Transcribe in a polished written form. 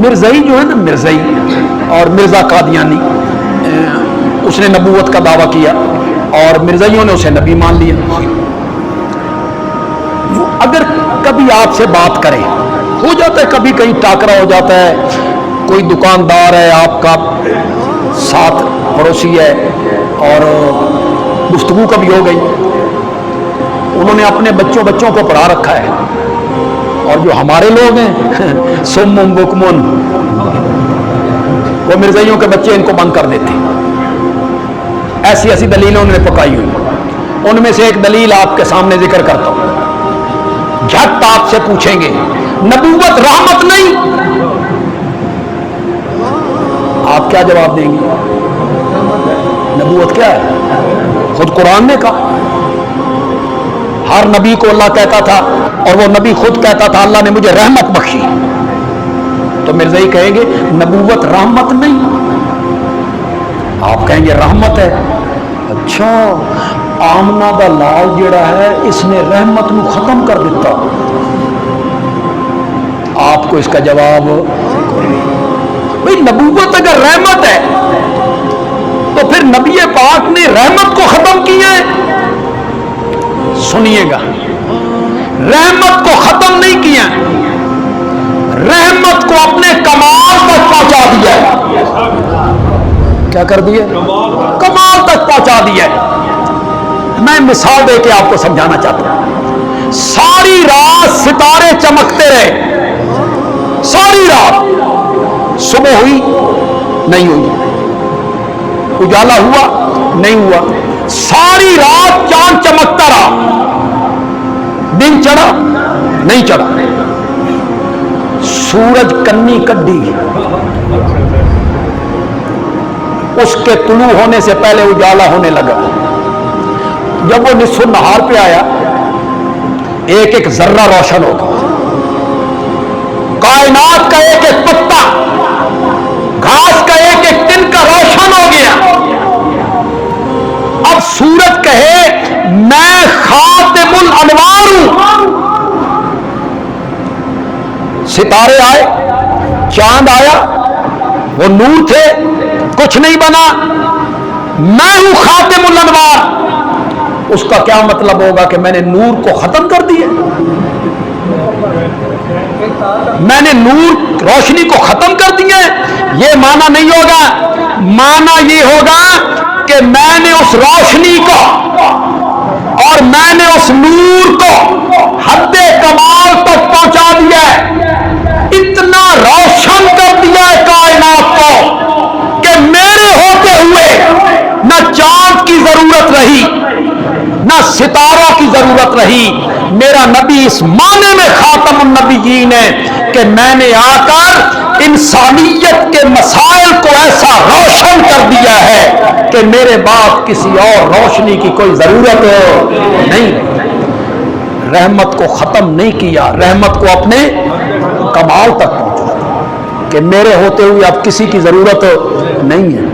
मिर्ज़ई जो है ना, मिर्ज़ई और मिर्ज़ा कादियानी, उसने नबूवत का दावा किया और मिर्ज़ाइयों ने उसे नबी मान लिया। वो अगर कभी आपसे बात करे, हो जाता है कभी कहीं टाकरा हो जाता है, कोई दुकानदार है आपका साथ पड़ोसी है और गुफ्तगू कभी हो गई, उन्होंने अपने बच्चों को पढ़ा रखा है और जो हमारे लोग हैं सुम्मुम बुकमुन, वो मिर्ज़ाइयों के बच्चे इनको बंद कर देते। ऐसी ऐसी दलीलें उन्होंने पकाई हुई। उनमें से एक दलील आपके सामने जिक्र करता हूं। झट आपसे पूछेंगे नबूवत रहमत नहीं, आप क्या जवाब देंगे? नबूवत क्या है? खुद कुरान ने कहा, हर नबी को अल्लाह कहता था और वो नबी खुद कहता था अल्लाह ने मुझे रहमत बख्शी। तो मिर्ज़ाई कहेंगे नबूवत रहमत नहीं, आप कहेंगे रहमत है। अच्छा, आमना दा लाल जिहड़ा है इसने रहमत को खत्म कर दिता। आपको इसका जवाब, भाई नबूवत अगर रहमत है तो फिर नबी पाक ने रहमत को खत्म किया है। सुनिएगा, रहमत को खत्म नहीं किया, रहमत को अपने कमाल तक पहुंचा दिया है। क्या कर दिया? कमाल तक पहुंचा दिया है। मैं मिसाल देके आपको समझाना चाहता हूं। सारी रात सितारे चमकते रहे, सारी रात, सुबह हुई नहीं हुई, उजाला हुआ नहीं हुआ, सारी रात चांद चमकता रहा, दिन चढ़ा नहीं चढ़ा, सूरज कन्नी कड्डी, उसके तुलू होने से पहले उजाला होने लगा। जब वो निस्फ़ नहार पे आया, एक एक जर्रा रोशन हो गया, कायनात का एक एक पत्ता, घास का एक एक तिनका रोशन हो गया। अब सूरज कहे मैं खातिमुल अनवार हूं। सितारे आए, चांद आया, वो नूर थे, कुछ नहीं बना, मैं हूं खातिमुल अनवार। उसका क्या मतलब होगा कि मैंने नूर को खत्म कर दिया, मैंने नूर रोशनी को खत्म कर दिया। यह माना नहीं होगा, माना यह होगा कि मैंने उस रोशनी को और मैंने उस नूर को हद्दे कमाल तक पहुंचा दिया है, इतना रोशन कर दिया है कायनात को कि मेरे होते हुए न चांद की जरूरत रही, न सितारों की जरूरत रही। मेरा नबी इस माने में खातमुन नबीयीन है कि मैंने आकर इंसानियत के मसाइल को ऐसा रोशन कर दिया है कि मेरे बाद किसी और रोशनी की कोई जरूरत नहीं। रहमत को खत्म नहीं किया, रहमत को अपने कमाल तक पहुंचा कि मेरे होते हुए अब किसी की जरूरत नहीं है।